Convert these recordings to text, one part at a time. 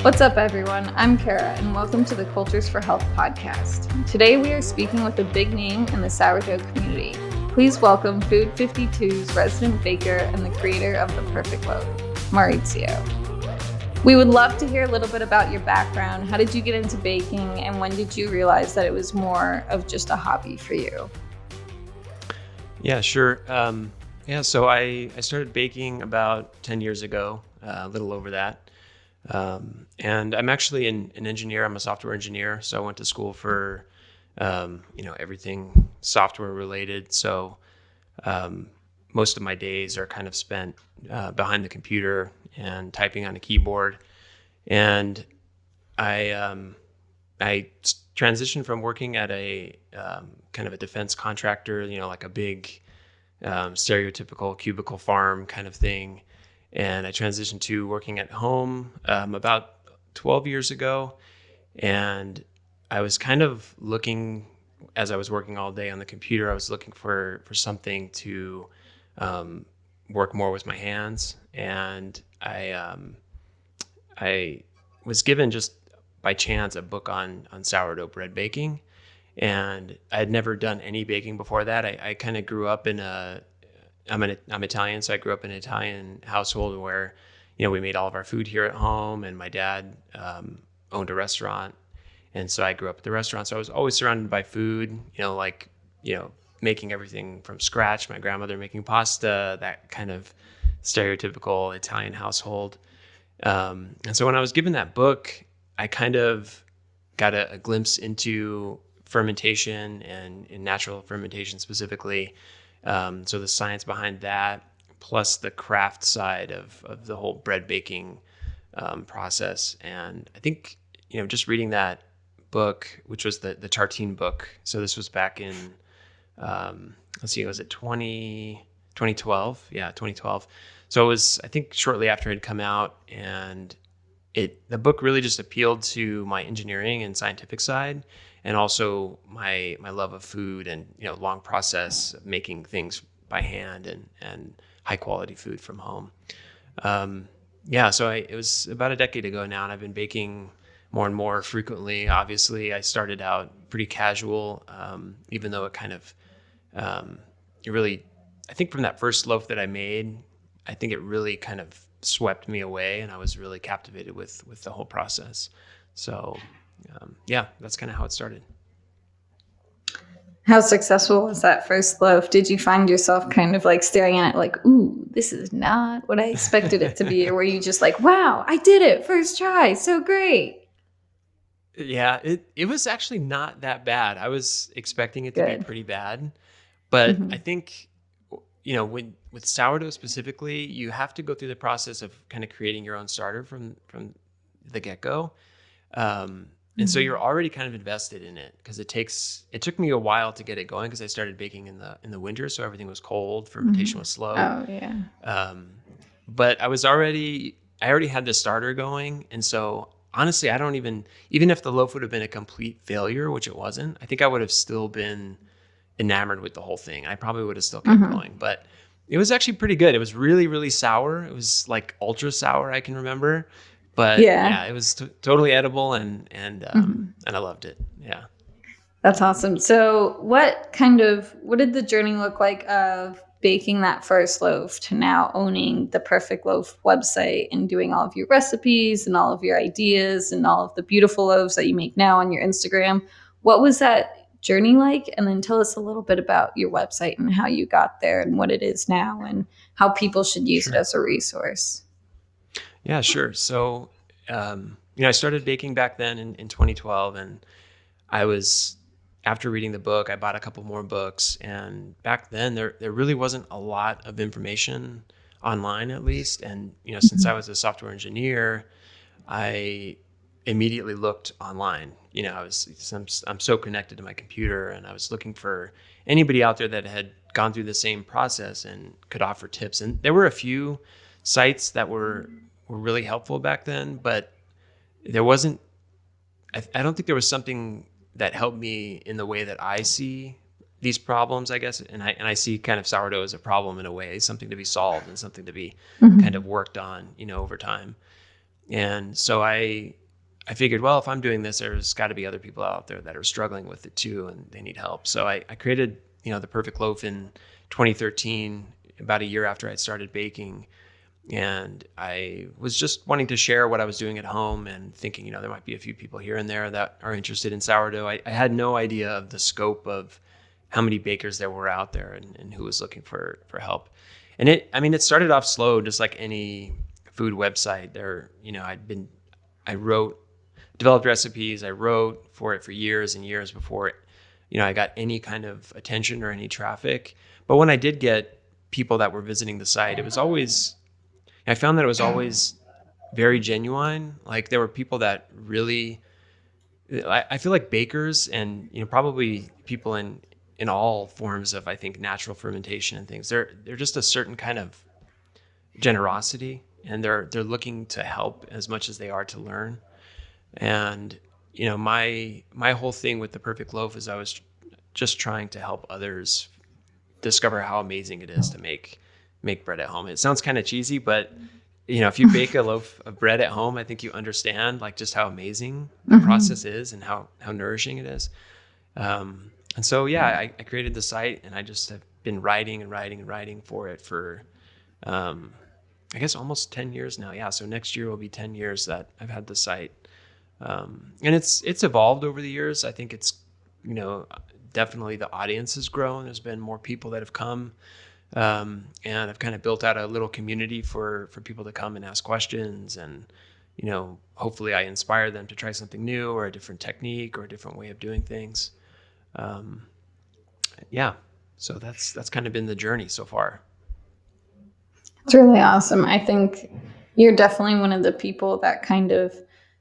What's up, everyone? I'm Cara, and welcome to the Cultures for Health podcast. Today, we are speaking with a big name in the sourdough community. Please welcome Food 52's resident baker and the creator of the Perfect Loaf, Maurizio. We would love to hear a little bit about your background. How did you get into baking, and when did you realize that it was more of just a hobby for you? Yeah, sure. So I started baking about 10 years ago, a little over that. And I'm actually an engineer. I'm a software engineer. So I went to school for, everything software related. So most of my days are kind of spent behind the computer and typing on a keyboard. And I transitioned from working at a kind of a defense contractor, like a big stereotypical cubicle farm kind of thing. And I transitioned to working at home about 12 years ago. And I was kind of looking, as I was working all day on the computer, I was looking for something to work more with my hands. And I was given just by chance a book on sourdough bread baking. And I had never done any baking before that. I kind of grew up in I'm Italian, so I grew up in an Italian household where, we made all of our food here at home, and my dad owned a restaurant, and so I grew up at the restaurant. So I was always surrounded by food, making everything from scratch. My grandmother making pasta, that kind of stereotypical Italian household. And so when I was given that book, I kind of got a glimpse into fermentation and in natural fermentation specifically. So the science behind that, plus the craft side of the whole bread baking process. And I think, just reading that book, which was the Tartine book. So this was back in, was it 2012? Yeah, 2012. So it was, I think, shortly after it had come out, and the book really just appealed to my engineering and scientific side, and also my love of food and, long process of making things by hand and high quality food from home. It was about a decade ago now, and I've been baking more and more frequently. Obviously, I started out pretty casual, even though it kind of, I think from that first loaf that I made, I think it really kind of swept me away, and I was really captivated with the whole process. So that's kind of how it started. How successful was that first loaf? Did you find yourself kind of like staring at it like, ooh, this is not what I expected it to be? Or were you just like, wow, I did it, first try, so great? Yeah, it was actually not that bad. I was expecting it to be pretty bad. But I think, with sourdough specifically, you have to go through the process of kind of creating your own starter from the get-go. And so you're already kind of invested in it, because it took me a while to get it going, because I started baking in the winter, so everything was cold, fermentation was slow. Oh yeah. But I already had the starter going, and so honestly, I don't even if the loaf would have been a complete failure, which it wasn't, I think I would have still been enamored with the whole thing. I probably would have still kept going, but it was actually pretty good. It was really, really sour. It was like ultra sour, I can remember. But yeah, it was totally edible, and I loved it. Yeah. That's awesome. So what did the journey look like of baking that first loaf to now owning the Perfect Loaf website and doing all of your recipes and all of your ideas and all of the beautiful loaves that you make now on your Instagram? What was that journey like? And then tell us a little bit about your website and how you got there and what it is now and how people should use it as a resource. Yeah, sure. So, I started baking back then in 2012, and after reading the book, I bought a couple more books. And back then there really wasn't a lot of information online, at least. And, since I was a software engineer, I immediately looked online. I'm so connected to my computer, and I was looking for anybody out there that had gone through the same process and could offer tips. And there were a few sites that were really helpful back then, but there wasn't, I don't think there was something that helped me in the way that I see these problems, I guess. And I see kind of sourdough as a problem in a way, something to be solved and something to be kind of worked on, over time. And so I figured, well, if I'm doing this, there's got to be other people out there that are struggling with it too, and they need help. So I created, the Perfect Loaf in 2013, about a year after I started baking. And I was just wanting to share what I was doing at home and thinking, there might be a few people here and there that are interested in sourdough. I had no idea of the scope of how many bakers there were out there and who was looking for help. And it started off slow, just like any food website. I developed recipes. I wrote for it for years and years before I got any kind of attention or any traffic. But when I did get people that were visiting the site, I found that it was always very genuine. Like there were people that really, I feel like bakers and, probably people in all forms of, I think, natural fermentation and things, they're just a certain kind of generosity, and they're looking to help as much as they are to learn. And, my whole thing with the Perfect Loaf is I was just trying to help others discover how amazing it is to make bread at home. It sounds kind of cheesy, but if you bake a loaf of bread at home, I think you understand like just how amazing the process is and how nourishing it is. And so, yeah, I created the site, and I just have been writing and writing and writing for it for, I guess almost 10 years now. Yeah. So next year will be 10 years that I've had the site. And it's evolved over the years. I think it's, definitely the audience has grown. There's been more people that have come. And I've kind of built out a little community for people to come and ask questions, and, hopefully I inspire them to try something new or a different technique or a different way of doing things. Yeah. So that's kind of been the journey so far. It's really awesome. I think you're definitely one of the people that kind of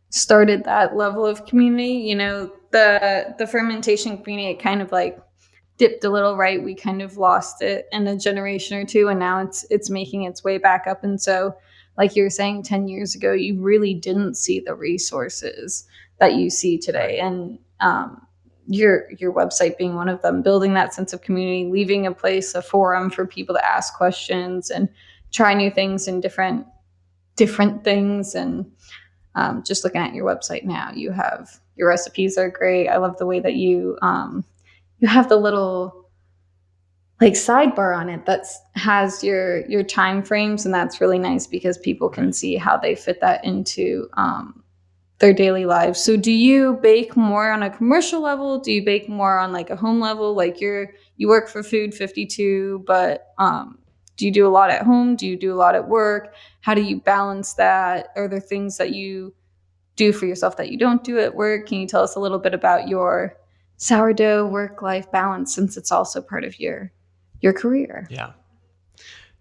started that level of community. The fermentation community, it kind of like dipped a little, right? We kind of lost it in a generation or two, and now it's making its way back up. And so, like you were saying, 10 years ago, you really didn't see the resources that you see today. Right. And your website being one of them, building that sense of community, leaving a place, a forum for people to ask questions and try new things and different things. And just looking at your website now, your recipes are great. I love the way that you have the little like sidebar on it that has your time frames, and that's really nice because people can see how they fit that into their daily lives. So do you bake more on a commercial level? Do you bake more on like a home level? Like you work for Food 52, but do you do a lot at home? Do you do a lot at work? How do you balance that? Are there things that you do for yourself that you don't do at work? Can you tell us a little bit about your sourdough work-life balance, since it's also part of your career?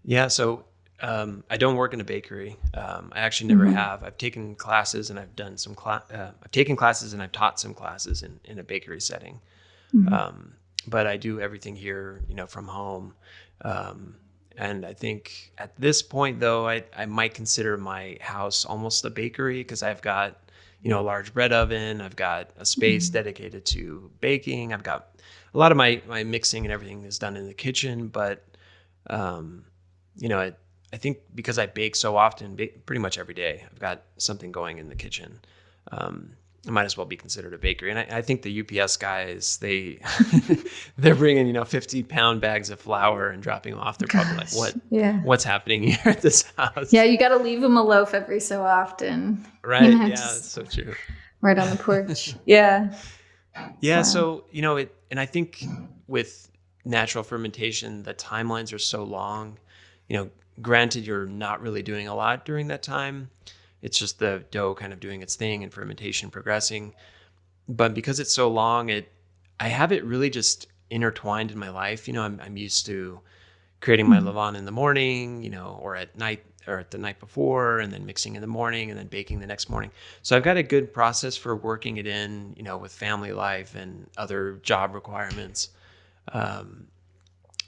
Yeah. So I don't work in a bakery. I actually never have. I've taken classes, and I've done some I've taken classes, and I've taught some classes in a bakery setting. But I do everything here, from home. And I think at this point, though, I might consider my house almost a bakery, because I've got, a large bread oven. I've got a space dedicated to baking. I've got a lot of my mixing and everything is done in the kitchen. But, I think because I bake so often, pretty much every day, I've got something going in the kitchen. It might as well be considered a bakery. And I think the UPS guys, they're bringing 50-pound bags of flour and dropping them off. They're probably like, what's happening here at this house? Yeah, you got to leave them a loaf every so often. Right. Yeah, that's so true. Right on the porch. Yeah. Yeah. Wow. So and I think with natural fermentation, the timelines are so long. Granted, you're not really doing a lot during that time. It's just the dough kind of doing its thing and fermentation progressing. But because it's so long, I have it really just intertwined in my life. I'm used to creating my levain in the morning, or at night, or at the night before, and then mixing in the morning, and then baking the next morning. So I've got a good process for working it in, with family life and other job requirements.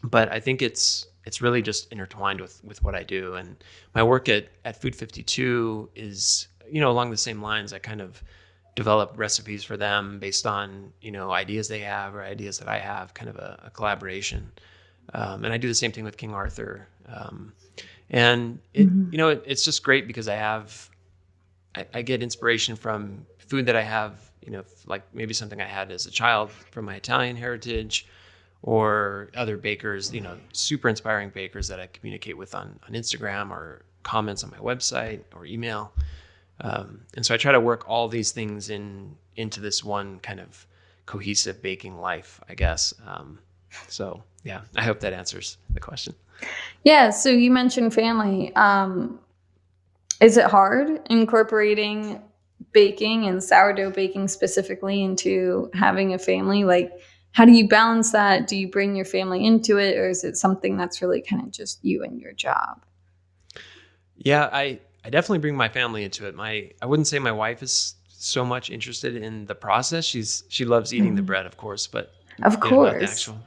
But I think it's really just intertwined with what I do. And my work at Food 52 is, along the same lines. I kind of develop recipes for them based on, ideas they have or ideas that I have, kind of a collaboration. And I do the same thing with King Arthur. And it's just great because I I get inspiration from food that I have, like maybe something I had as a child from my Italian heritage, or other bakers, super inspiring bakers that I communicate with on Instagram, or comments on my website or email. And so I try to work all these things into this one kind of cohesive baking life, I guess. So yeah, I hope that answers the question. Yeah. So you mentioned family. Is it hard incorporating baking and sourdough baking specifically into having a family? Like, how do you balance that? Do you bring your family into it, or is it something that's really kind of just you and your job? Yeah, I definitely bring my family into it. I wouldn't say my wife is so much interested in the process. She loves eating the bread, of course, but Of not the course. actual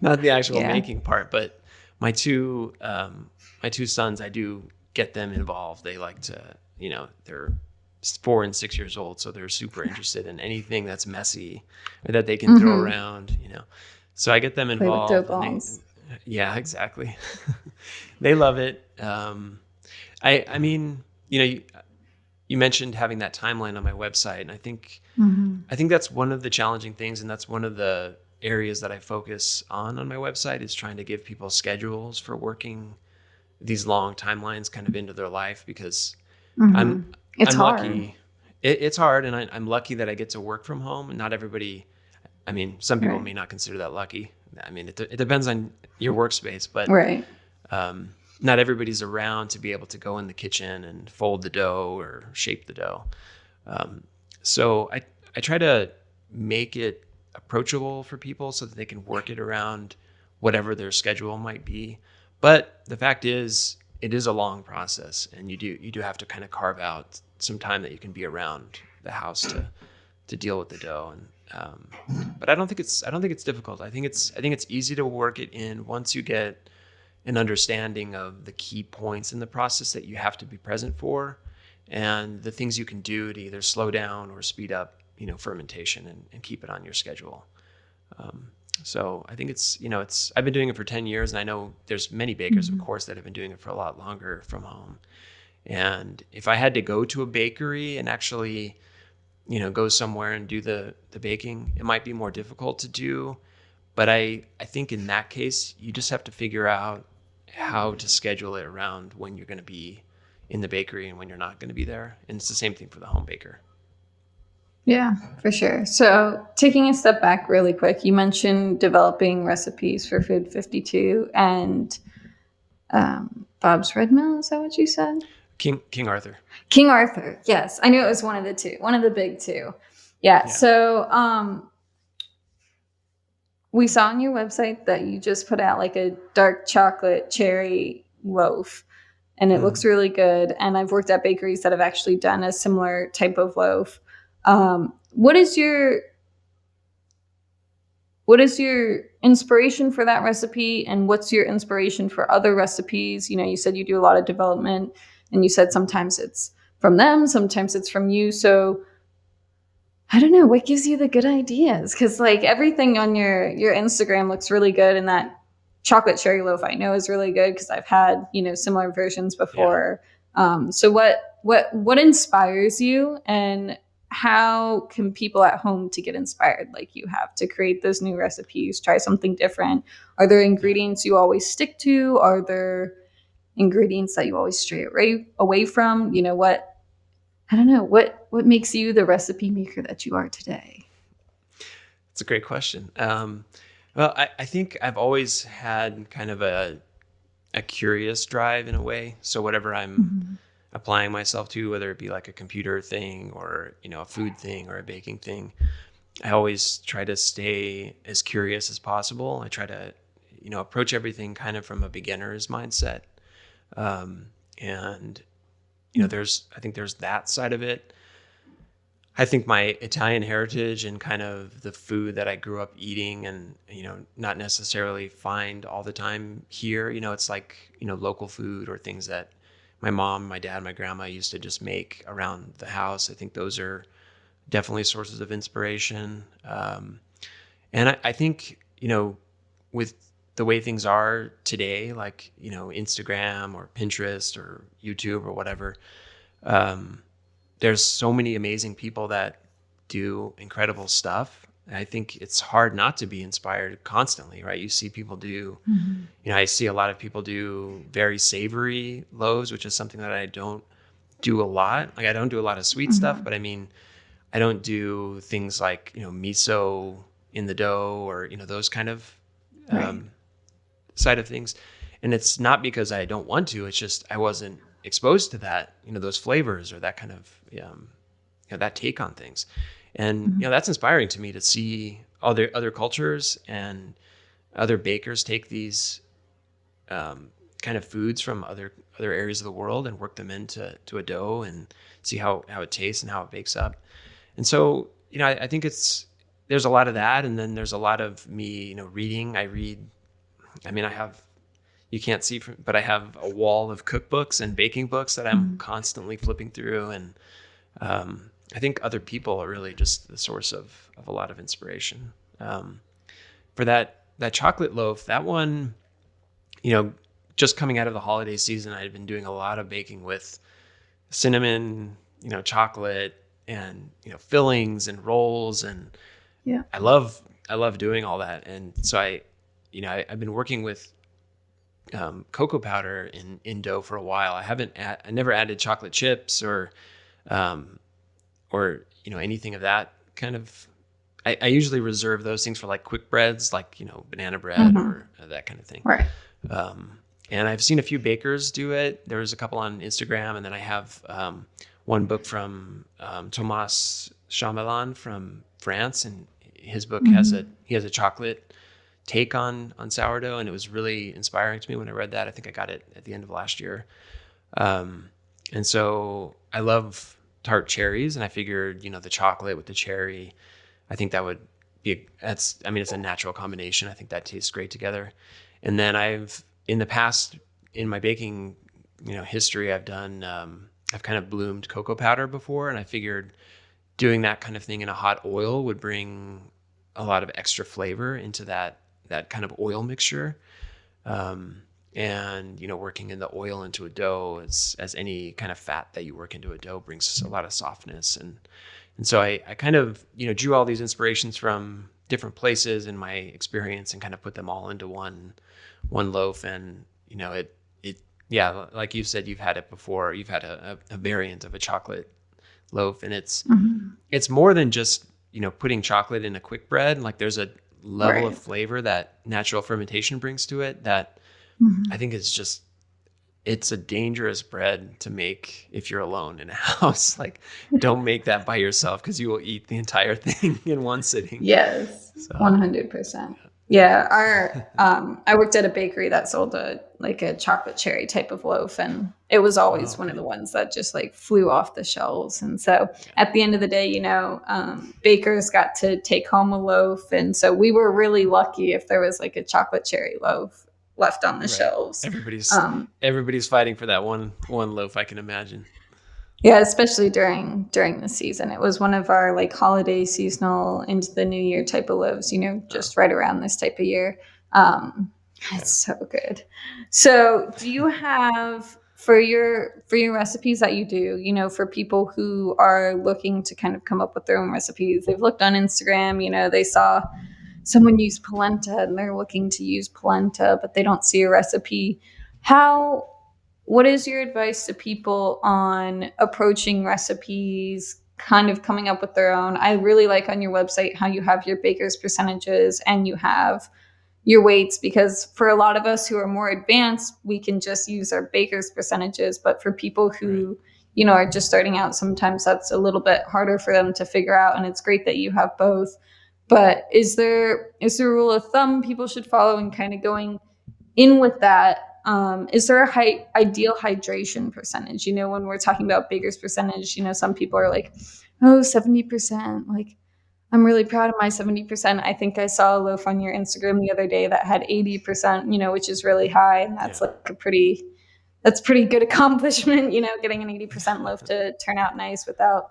not the actual Yeah. making part. But my two my two sons, I do get them involved. They like to, they're 4 and 6 years old, so they're super interested in anything that's messy or that they can throw around. So I get them Play with dough involved, and balls. yeah, exactly. They love it. I mean, you mentioned having that timeline on my website, and I think that's one of the challenging things, and that's one of the areas that I focus on my website, is trying to give people schedules for working these long timelines kind of into their life, because I'm It's I'm hard. lucky. It's hard, and I'm lucky that I get to work from home, and not everybody. I mean, some people Right. may not consider that lucky. I mean, it depends on your workspace, but Right. not everybody's around to be able to go in the kitchen and fold the dough or shape the dough. Um, so I try to make it approachable for people so that they can work it around whatever their schedule might be. But the fact is, it is a long process, and you do have to kind of carve out some time that you can be around the house to deal with the dough. And but I don't think it's difficult. I think it's easy to work it in once you get an understanding of the key points in the process that you have to be present for, and the things you can do to either slow down or speed up, fermentation, and keep it on your schedule. Um, so I think I've been doing it for 10 years, and I know there's many bakers, of course, that have been doing it for a lot longer from home. And if I had to go to a bakery and actually, go somewhere and do the baking, it might be more difficult to do. But I think in that case, you just have to figure out how to schedule it around when you're going to be in the bakery and when you're not going to be there. And it's the same thing for the home baker. Yeah, for sure. So, taking a step back really quick, you mentioned developing recipes for Food 52 and Bob's Red Mill. Is that what you said? King Arthur. King Arthur. Yes, I knew it was one of the two, one of the big two. Yeah. Yeah. So, we saw on your website that you just put out like a dark chocolate cherry loaf, and it looks Mm. really good. And I've worked at bakeries that have actually done a similar type of loaf. What is your inspiration for that recipe, and what's your inspiration for other recipes? You said you do a lot of development, and you said sometimes it's from them, sometimes it's from you. So I don't know what gives you the good ideas, because like everything on your Instagram looks really good, and that chocolate cherry loaf I know is really good because I've had similar versions Yeah. before. So what inspires you, and how can people at home to get inspired like you have to create those new recipes, try something different? Are there Yeah. ingredients you always stick to? Are there ingredients that you always stray away from? What I don't know. What makes you the recipe maker that you are today? It's a great question. Well, I think I've always had kind of a curious drive in a way. So whatever I'm Mhm. applying myself to, whether it be like a computer thing or, a food thing or a baking thing, I always try to stay as curious as possible. I try to, approach everything kind of from a beginner's mindset. And, I think there's that side of it. I think my Italian heritage and kind of the food that I grew up eating and, not necessarily find all the time here, it's like, local food or things that my mom, my dad, my grandma used to just make around the house. I think those are definitely sources of inspiration. And I think, with the way things are today, like, Instagram or Pinterest or YouTube or whatever, there's so many amazing people that do incredible stuff. I think it's hard not to be inspired constantly, right? You see people do, I see a lot of people do very savory loaves, which is something that I don't do a lot. Like I don't do a lot of sweet stuff, but I mean, I don't do things like, miso in the dough or, those kind of side of things. And it's not because I don't want to, it's just I wasn't exposed to that, those flavors or that kind of, that take on things. And, that's inspiring to me to see other cultures and other bakers take these kind of foods from other areas of the world and work them into a dough and see how it tastes and how it bakes up. And so, I think there's a lot of that. And then there's a lot of me, reading. I have, you can't see, but I have a wall of cookbooks and baking books that I'm constantly flipping through. And I think other people are really just the source of a lot of inspiration. For that chocolate loaf, that one, just coming out of the holiday season, I had been doing a lot of baking with cinnamon, chocolate and, fillings and rolls. And I love doing all that. And so I've been working with cocoa powder in dough for a while. I never added chocolate chips or anything of that kind of. I usually reserve those things for like quick breads, like banana bread or that kind of thing. Right. And I've seen a few bakers do it. There's a couple on Instagram, and then I have one book from Thomas Chamelin from France, and his book has a chocolate take on sourdough, and it was really inspiring to me when I read that. I think I got it at the end of last year. And so I love tart cherries, and I figured, the chocolate with the cherry, I think that would be, it's a natural combination. I think that tastes great together. And then in the past, in my baking, history, I've done, I've kind of bloomed cocoa powder before, and I figured doing that kind of thing in a hot oil would bring a lot of extra flavor into that kind of oil mixture. And, working in the oil into a dough as any kind of fat that you work into a dough brings a lot of softness. And so I kind of, drew all these inspirations from different places in my experience and kind of put them all into one loaf. And, yeah, like you said, you've had it before. You've had a variant of a chocolate loaf, and it's more than just, putting chocolate in a quick bread. Like there's a level of flavor that natural fermentation brings to it that I think it's a dangerous bread to make if you're alone in a house. Like don't make that by yourself because you will eat the entire thing in one sitting. Yes, 100%. Yeah, I worked at a bakery that sold a chocolate cherry type of loaf, and it was always one of the ones that just like flew off the shelves. And so at the end of the day, bakers got to take home a loaf, and so we were really lucky if there was like a chocolate cherry loaf left on the shelves. Everybody's fighting for that one loaf, I can imagine. Yeah, especially during the season. It was one of our like holiday seasonal into the new year type of loaves, just right around this type of year. It's so good. So do you have for your recipes that you do, for people who are looking to kind of come up with their own recipes, they've looked on Instagram, they saw someone use polenta and they're looking to use polenta, but they don't see a recipe. What is your advice to people on approaching recipes, kind of coming up with their own? I really like on your website how you have your baker's percentages and you have your weights, because for a lot of us who are more advanced, we can just use our baker's percentages. But for people who, are just starting out, sometimes that's a little bit harder for them to figure out. And it's great that you have both. But is there a rule of thumb people should follow in kind of going in with that? Is there a ideal hydration percentage? When we're talking about baker's percentage, some people are like, 70%. Like, I'm really proud of my 70%. I think I saw a loaf on your Instagram the other day that had 80%, which is really high. And that's that's pretty good accomplishment, getting an 80% loaf to turn out nice without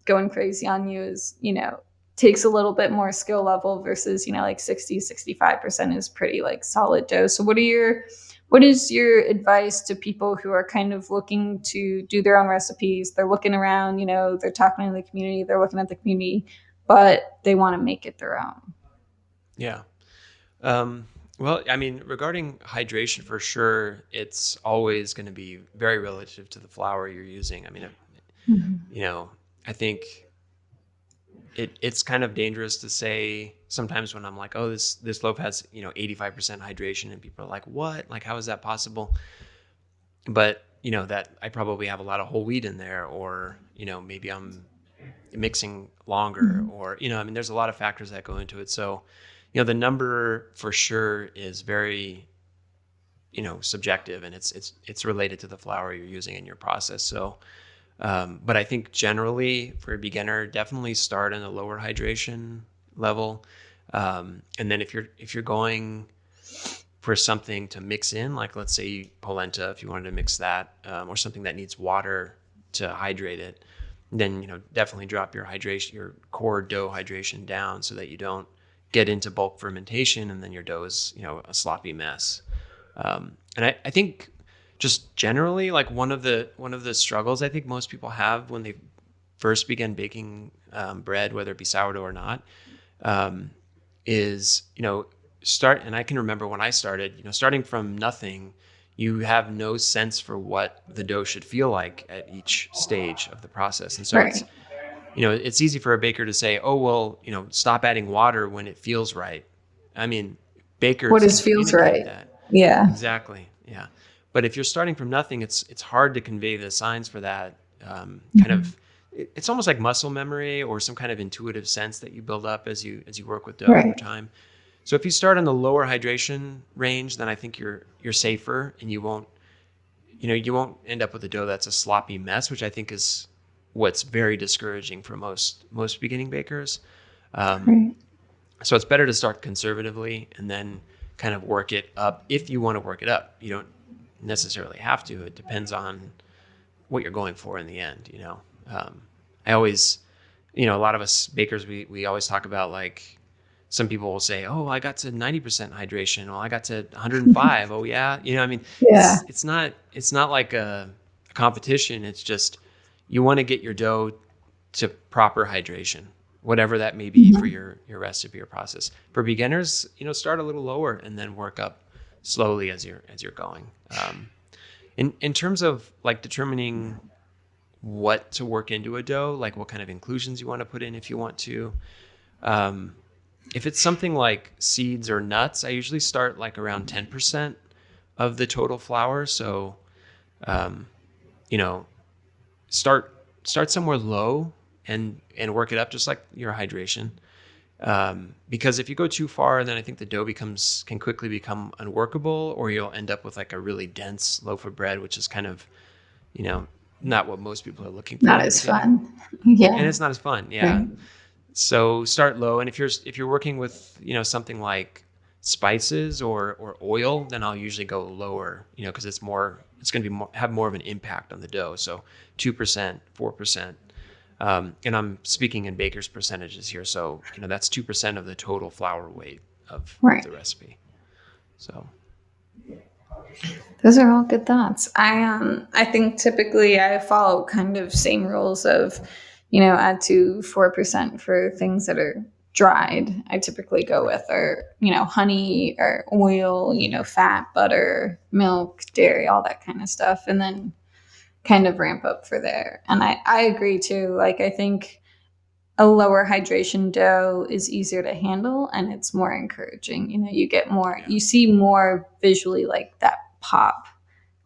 going crazy on you is, takes a little bit more skill level versus, like 60, 65% is pretty like solid dough. So what are what is your advice to people who are kind of looking to do their own recipes? They're looking around, they're talking to the community, they're looking at the community, but they want to make it their own. Yeah. Um, well, I mean, regarding hydration, for sure, it's always going to be very relative to the flour you're using. I mean, Mm-hmm. I think it's kind of dangerous to say sometimes when I'm like, oh, this loaf has 85% hydration, and people are like, what? Like, how is that possible? But that I probably have a lot of whole wheat in there, or maybe I'm mixing longer, Mm-hmm. or I mean, there's a lot of factors that go into it. So the number for sure is very subjective, and it's related to the flour you're using in your process. So but I think generally for a beginner, definitely start in a lower hydration level, and then if you're going for something to mix in, like let's say polenta, if you wanted to mix that, or something that needs water to hydrate it, then definitely drop your core dough hydration down so that you don't get into bulk fermentation and then your dough is a sloppy mess. And I think just generally, like one of the struggles I think most people have when they first begin baking bread, whether it be sourdough or not, um, is start. And I can remember when I started, starting from nothing, you have no sense for what the dough should feel like at each stage of the process. And so it's Right. it's easy for a baker to say, oh well, stop adding water when it feels right. I mean, What bakers can is feels communicate right? that. Yeah. Exactly. Yeah. But if you're starting from nothing, it's hard to convey the signs for that. Kind Mm-hmm. of, it's almost like muscle memory or some kind of intuitive sense that you build up as you work with dough over Right. time. So if you start in the lower hydration range, then I think you're safer, and you won't end up with a dough that's a sloppy mess, which I think is what's very discouraging for most beginning bakers. Um, Right. so it's better to start conservatively and then kind of work it up if you want to work it up. You don't necessarily have to. It depends on what you're going for in the end. I always, a lot of us bakers, we always talk about, like, some people will say, oh, I got to 90% hydration. Well, I got to 105. Oh yeah. I mean, Yeah. it's not like a competition. It's just, you want to get your dough to proper hydration, whatever that may be for Mm-hmm. your recipe or process. For beginners, start a little lower and then work up slowly as you're going. In terms of like determining what to work into a dough, like what kind of inclusions you want to put in if you want to. Um, if it's something like seeds or nuts, I usually start like around 10% of the total flour. So, um, you know, start somewhere low and work it up, just like your hydration. Because if you go too far, then I think the dough can quickly become unworkable, or you'll end up with like a really dense loaf of bread, which is kind of, you know, not what most people are looking for Not in the as beginning, fun. Yeah. and it's not as fun. Yeah. Right. So start low, and if you're working with something like spices or oil, then I'll usually go lower. Because it's going to be have more of an impact on the dough. So 2%, 4%. And I'm speaking in baker's percentages here. So, that's 2% of the total flour weight of Right. the recipe. So, Those are all good thoughts. I think typically I follow kind of same rules of, add to 4% for things that are dried. I typically go right. with or, honey or oil, fat, butter, milk, dairy, all that kind of stuff. And then kind of ramp up for there. And I agree too. Like I think a lower hydration dough is easier to handle and it's more encouraging. You get more, Yeah. you see more visually like that pop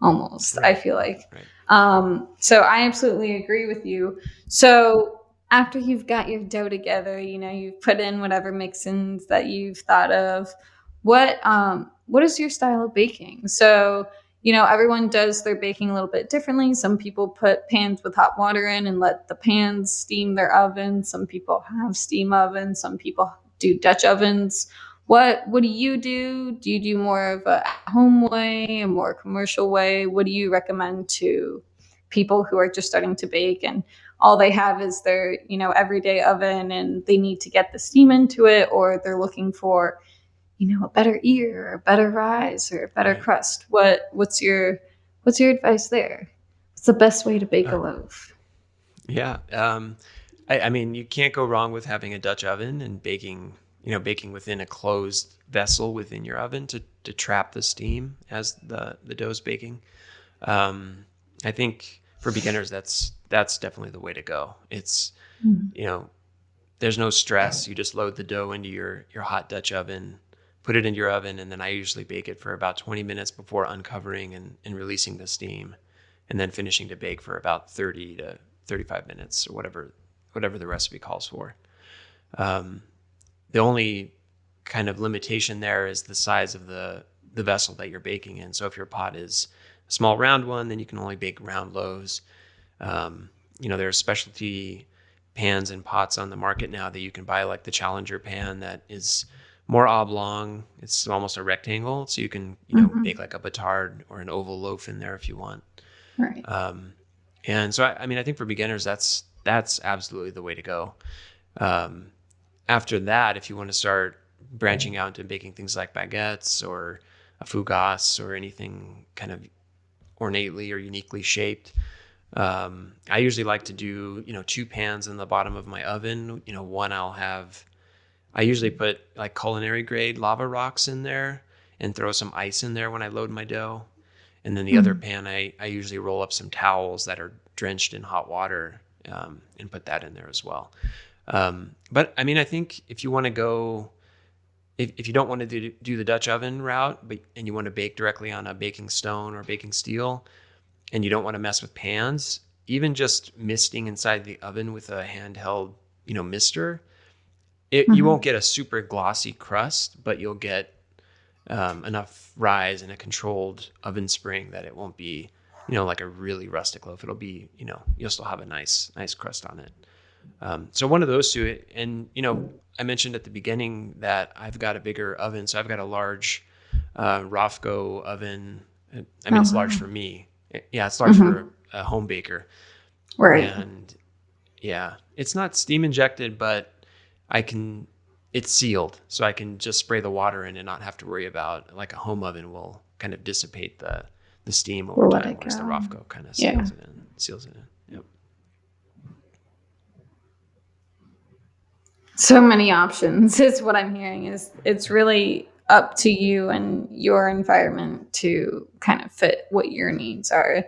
almost, I Right. feel like. Right. So I absolutely agree with you. So after you've got your dough together, you've put in whatever mix-ins that you've thought of. What is your style of baking? So everyone does their baking a little bit differently. Some people put pans with hot water in and let the pans steam their oven. Some people have steam ovens. Some people do Dutch ovens. What do you do? Do you do more of a home way, a more commercial way? What do you recommend to people who are just starting to bake and all they have is their, everyday oven and they need to get the steam into it, or they're looking for, a better ear or a better rise or a better Right. crust? What's your advice there? What's the best way to bake a Uh, loaf? yeah. I mean, you can't go wrong with having a Dutch oven and baking within a closed vessel within your oven to trap the steam as the dough's baking. Um, I think for beginners, that's definitely the way to go. It's, Mhm. you know, there's no stress. You just load the dough into your hot Dutch oven, put it in your oven, and then I usually bake it for about 20 minutes before uncovering and releasing the steam, and then finishing to bake for about 30 to 35 minutes or whatever the recipe calls for. Um, the only kind of limitation there is the size of the vessel that you're baking in. So if your pot is a small round one, then you can only bake round loaves. Um, there are specialty pans and pots on the market now that you can buy, like the Challenger pan that is more oblong. It's almost a rectangle, so you can bake Mhm. like a batard or an oval loaf in there if you want. Right. Um, and so I mean, I think for beginners, that's absolutely the way to go. Um, After that, if you want to start branching out into baking things like baguettes or a fougasse or anything kind of ornately or uniquely shaped, I usually like to do, two pans in the bottom of my oven. I usually put like culinary grade lava rocks in there and throw some ice in there when I load my dough. And then the other Mhm. pan, I usually roll up some towels that are drenched in hot water, and put that in there as well. But I mean, I think if you want to go, if you don't want to do the Dutch oven route, and you want to bake directly on a baking stone or baking steel, and you don't want to mess with pans, even just misting inside the oven with a handheld, mister, you won't Mhm. get a super glossy crust, but you'll get enough rise and a controlled oven spring that it won't be, like a really rustic loaf. It'll be, you'll still have a nice crust on it. So one of those two, and I mentioned at the beginning that I've got a bigger oven, so I've got a large Rofco oven. I mean, Oh it's large wow. for me. Yeah, it's large for Mhm. a home baker, Right. and yeah, it's not steam injected, but I can. It's sealed, so I can just spray the water in and not have to worry about, like, a home oven will kind of dissipate the steam over We'll let time, it whereas the go. Rofco kind of Yeah. seals it in. Yep. So many options is what I'm hearing. Is it's really up to you and your environment to kind of fit what your needs are.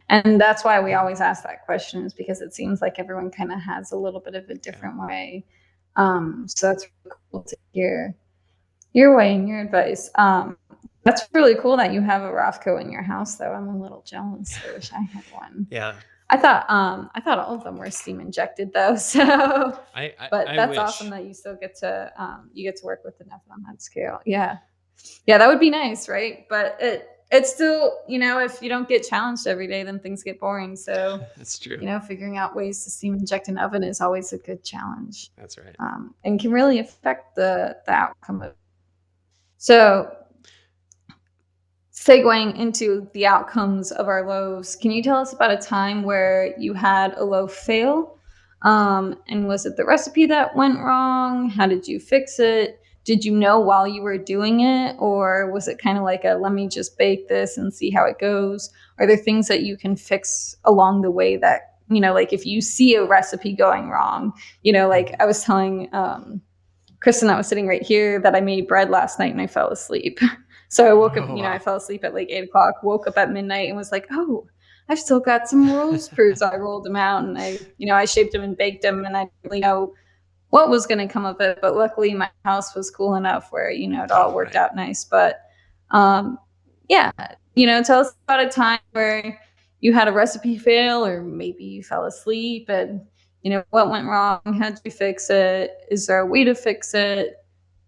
And that's why we always ask that question, is because it seems like everyone kind of has a little bit of a Yeah. different way. So that's really cool to hear your way and your advice. That's really cool that you have a Rothko in your house, though. I'm a little jealous. I wish I had one. Yeah. I thought all of them were steam injected though. So, I, I, but I that's awesome wish. that you still get to work with enough on that scale. Yeah, yeah, that would be nice, right? But it's still, if you don't get challenged every day, then things get boring. So, That's true. figuring out ways to steam inject an oven is always a good challenge, That's right. and can really affect the outcome of. So, segueing into the outcomes of our loaves, can you tell us about a time where you had a loaf fail? And was it the recipe that went wrong? How did you fix it? Did you know while you were doing it? Or was it kind of like a let me just bake this and see how it goes? Are there things that you can fix along the way that, like if you see a recipe going wrong, like Mhm. I was telling Kristen, I was sitting right here, that I made bread last night and I fell asleep. So I woke up, Oh I wow. fell asleep at like 8 o'clock, woke up at midnight and was like, oh, I've still got some roast. I rolled them out and I shaped them and baked them, and I didn't really know what was going to come of it. But luckily my house was cool enough where, it Oh all worked right. out nice. But um, yeah, tell us about a time where you had a recipe fail, or maybe you fell asleep, and what went wrong? How'd you fix it? Is there a way to fix it?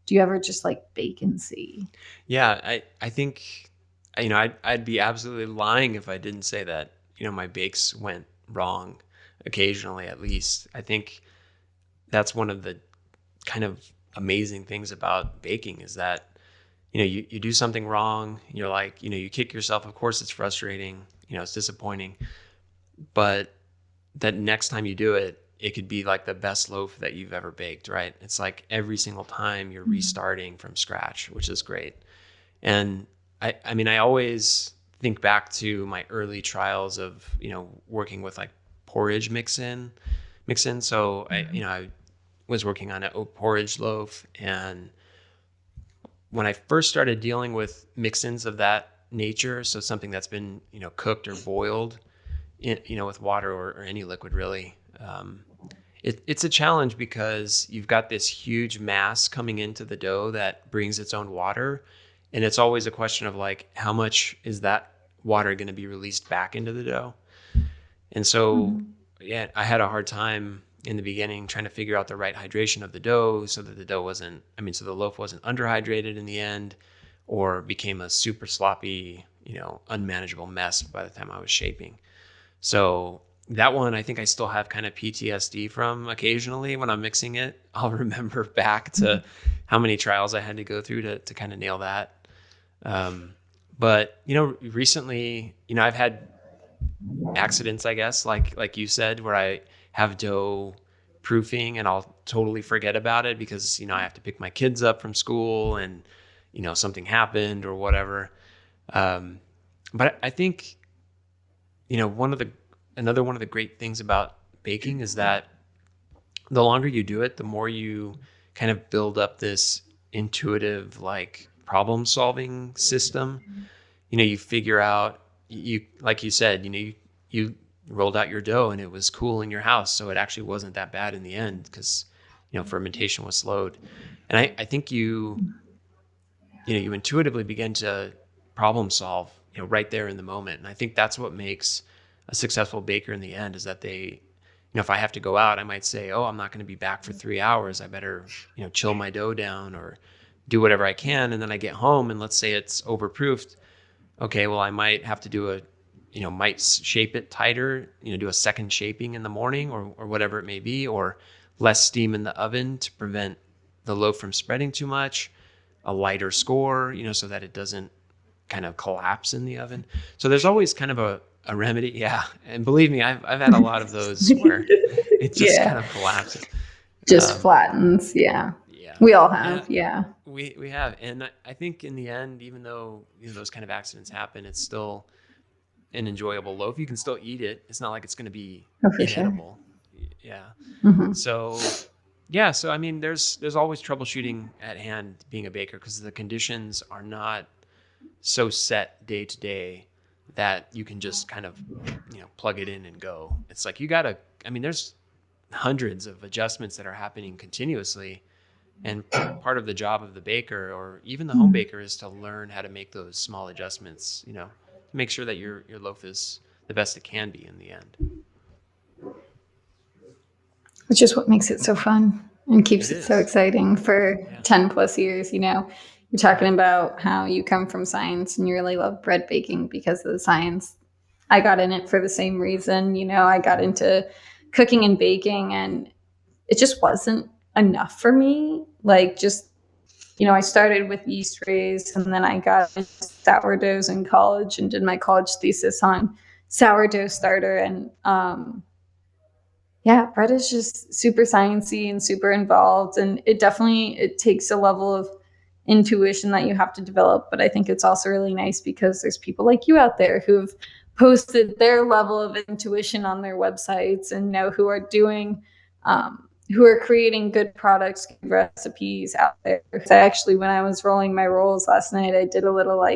Do you ever just like bake and see? Yeah, I think, I'd be absolutely lying if I didn't say that, my bakes went wrong occasionally, at least. I think that's one of the kind of amazing things about baking is that, you do something wrong, and you're like, you kick yourself. Of course it's frustrating, it's disappointing, but that next time you do it, it could be like the best loaf that you've ever baked, right? It's like every single time you're restarting from scratch, which is great. And I mean, I always think back to my early trials of, working with like porridge mix in. So I was working on an oat porridge loaf. And when I first started dealing with mix-ins of that nature, so something that's been, cooked or boiled with water or any liquid really, it's a challenge because you've got this huge mass coming into the dough that brings its own water. And it's always a question of like, how much is that water going to be released back into the dough? And so, yeah, I had a hard time in the beginning trying to figure out the right hydration of the dough so that so the loaf wasn't underhydrated in the end or became a super sloppy, unmanageable mess by the time I was shaping. So that one, I think I still have kind of PTSD from. Occasionally when I'm mixing it, I'll remember back to how many trials I had to go through to kind of nail that. But, recently, I've had accidents, I guess, like you said, where I have dough proofing and I'll totally forget about it because, I have to pick my kids up from school and, something happened or whatever. But I think, another one of the great things about baking is that the longer you do it, the more you kind of build up this intuitive, like problem solving system. You figure out, like you said, you rolled out your dough and it was cool in your house. So it actually wasn't that bad in the end because, fermentation was slowed. And I think you intuitively begin to problem solve, right there in the moment. And I think that's what makes a successful baker in the end is that they, if I have to go out, I might say, oh, I'm not going to be back for 3 hours. I better, chill my dough down or do whatever I can. And then I get home and let's say it's overproofed. Okay, well, I might have to do might shape it tighter, do a second shaping in the morning or whatever it may be, or less steam in the oven to prevent the loaf from spreading too much, a lighter score, so that it doesn't kind of collapse in the oven. So there's always kind of a remedy. Yeah. And believe me, I've had a lot of those where it just kind of collapses. Just flattens. Yeah. Yeah. We all have. Yeah. We have. And I think in the end, even though those kind of accidents happen, it's still an enjoyable loaf. You can still eat it. It's not like it's going to be inedible. Sure. Yeah. Mm-hmm. So yeah. So, I mean, there's always troubleshooting at hand being a baker because the conditions are not so set day to day that you can just kind of, plug it in and go. It's like there's hundreds of adjustments that are happening continuously. And part of the job of the baker or even the home baker is to learn how to make those small adjustments, to make sure that your loaf is the best it can be in the end. Which is what makes it so fun and keeps it so exciting for 10 plus years. You're talking about how you come from science and you really love bread baking because of the science. I got in it for the same reason. I got into cooking and baking and it just wasn't enough for me. Like just, I started with yeast rays and then I got into sourdoughs in college and did my college thesis on sourdough starter. And bread is just super sciencey and super involved. And it takes a level of intuition that you have to develop. But I think it's also really nice because there's people like you out there who've posted their level of intuition on their websites and who are doing who are creating good products, good recipes out there. So actually, when I was rolling my rolls last night, I did a little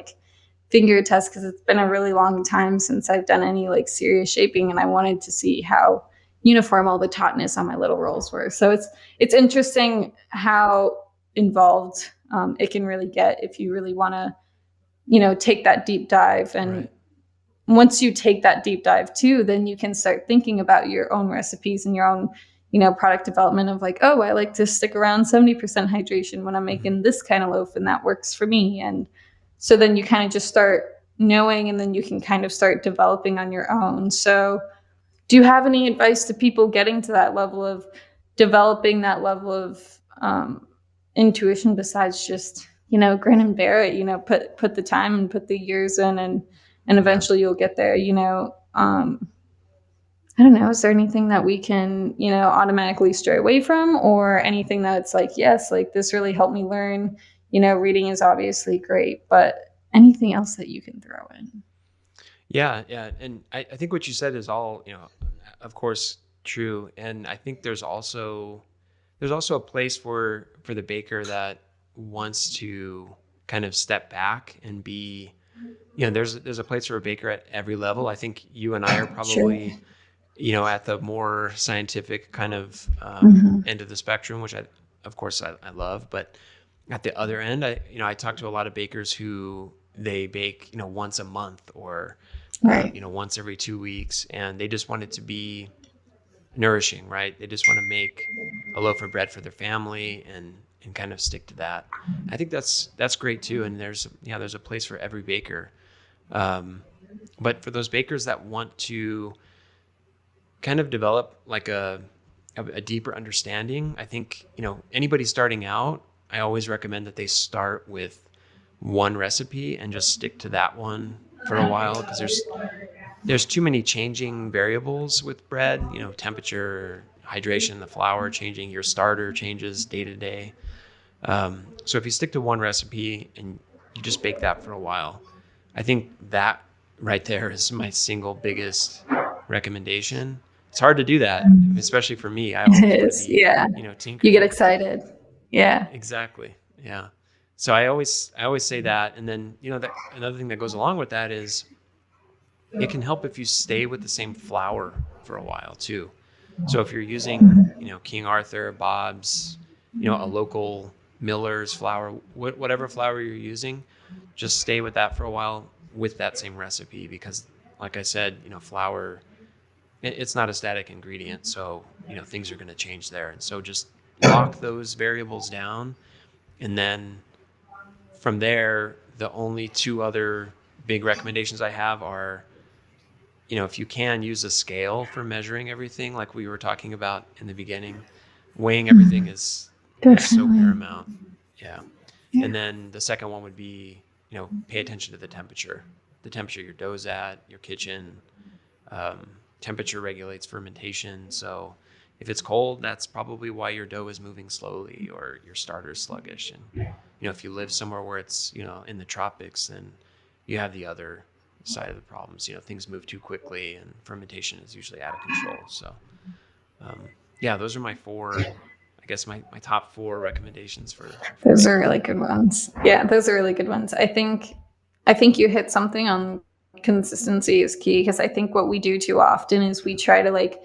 finger test because it's been a really long time since I've done any serious shaping, and I wanted to see how uniform all the tautness on my little rolls were. So it's interesting how involved it can really get if you really want to, take that deep dive. And once you take that deep dive too, then you can start thinking about your own recipes and your own product development of I like to stick around 70% hydration when I'm making this kind of loaf and that works for me. And so then you kind of just start knowing and then you can kind of start developing on your own. So do you have any advice to people getting to that level of developing that level of intuition besides just, grin and bear it, put the time and put the years in and eventually you'll get there, I don't know, is there anything that we can, automatically stray away from, or anything that's like, yes, like this really helped me learn, reading is obviously great, but anything else that you can throw in? Yeah. And I think what you said is all, of course, true. And I think there's also a place for the baker that wants to kind of step back and be, there's a place for a baker at every level. I think you and I are Sure. probably, at the more scientific kind of Hmm. end of the spectrum, which of course, I love. But at the other end, I talk to a lot of bakers who they bake, once a month or, Right. once every 2 weeks, and they just want it to be nourishing, right? They just want to make a loaf of bread for their family and kind of stick to that. I think that's great too. And there's a place for every baker. Um, but for those bakers that want to kind of develop like a deeper understanding, I think, anybody starting out, I always recommend that they start with one recipe and just stick to that one for a while, because there's too many changing variables with bread, temperature, hydration, the flour changing, your starter changes day to day. So if you stick to one recipe and you just bake that for a while, I think that right there is my single biggest recommendation. It's hard to do that, especially for me. I always It want to is, be, yeah. You get tinkering. excited. Yeah. Exactly. Yeah. So I always say that, and then that another thing that goes along with that is it can help if you stay with the same flour for a while too. So if you're using, King Arthur, Bob's, a local miller's flour, whatever flour you're using, just stay with that for a while with that same recipe, because like I said, flour, it's not a static ingredient. So, things are going to change there. And so just lock those variables down. And then from there, the only two other big recommendations I have are, if you can use a scale for measuring everything, like we were talking about in the beginning, weighing everything Mhm. is so Definitely. paramount. Yeah. Yeah. And then the second one would be, pay attention to the temperature your dough's at, your kitchen. Um, Temperature regulates fermentation. So if it's cold, that's probably why your dough is moving slowly or your starter's sluggish. And, if you live somewhere where it's, in the tropics, then you have the other side of the problems. Things move too quickly and fermentation is usually out of control. So, yeah, those are my four, I guess my top four recommendations for Those are baking. really good ones. Yeah, those are really good ones. I think you hit something on consistency is key, because I think what we do too often is we try to like,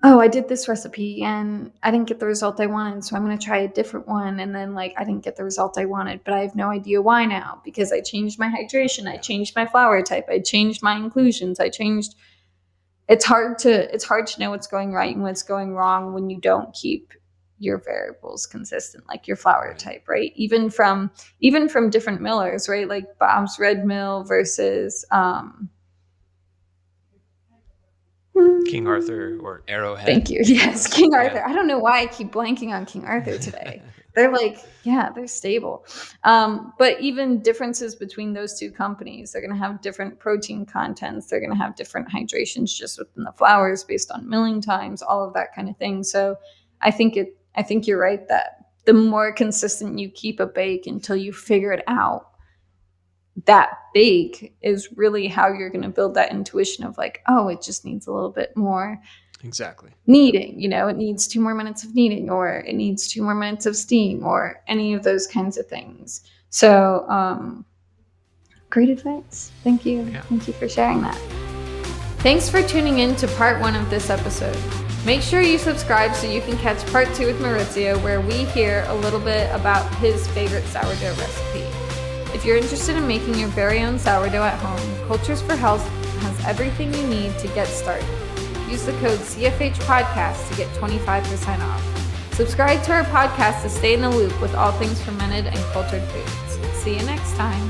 oh, I did this recipe and I didn't get the result I wanted, so I'm going to try a different one, and then like I didn't get the result I wanted, but I have no idea why now, because I changed my hydration, I Yeah, changed my flour type, I changed my inclusions, I changed. It's hard to know what's going right and what's going wrong when you don't keep your variables consistent, like your flour right. type, right? Even from different millers, right? Like Bob's Red Mill versus King Arthur hmm, or Arrowhead, thank you. maybe Yes, those. King Yeah. Arthur. I don't know why I keep blanking on King Arthur today. They're like, yeah, they're stable. But even differences between those two companies, they're going to have different protein contents. They're going to have different hydrations just within the flours based on milling times, all of that kind of thing. So I think you're right that the more consistent you keep a bake until you figure it out, that bake is really how you're going to build that intuition of like, oh, it just needs a little bit more Exactly. kneading, it needs 2 more minutes of kneading, or it needs 2 more minutes of steam, or any of those kinds of things. So great advice. Thank you. Yeah. Thank you for sharing that. Thanks for tuning in to part 1 of this episode. Make sure you subscribe so you can catch part 2 with Maurizio, where we hear a little bit about his favorite sourdough recipe. If you're interested in making your very own sourdough at home, Cultures for Health has everything you need to get started. Use the code CFH Podcast to get 25% off. Subscribe to our podcast to stay in the loop with all things fermented and cultured foods. See you next time.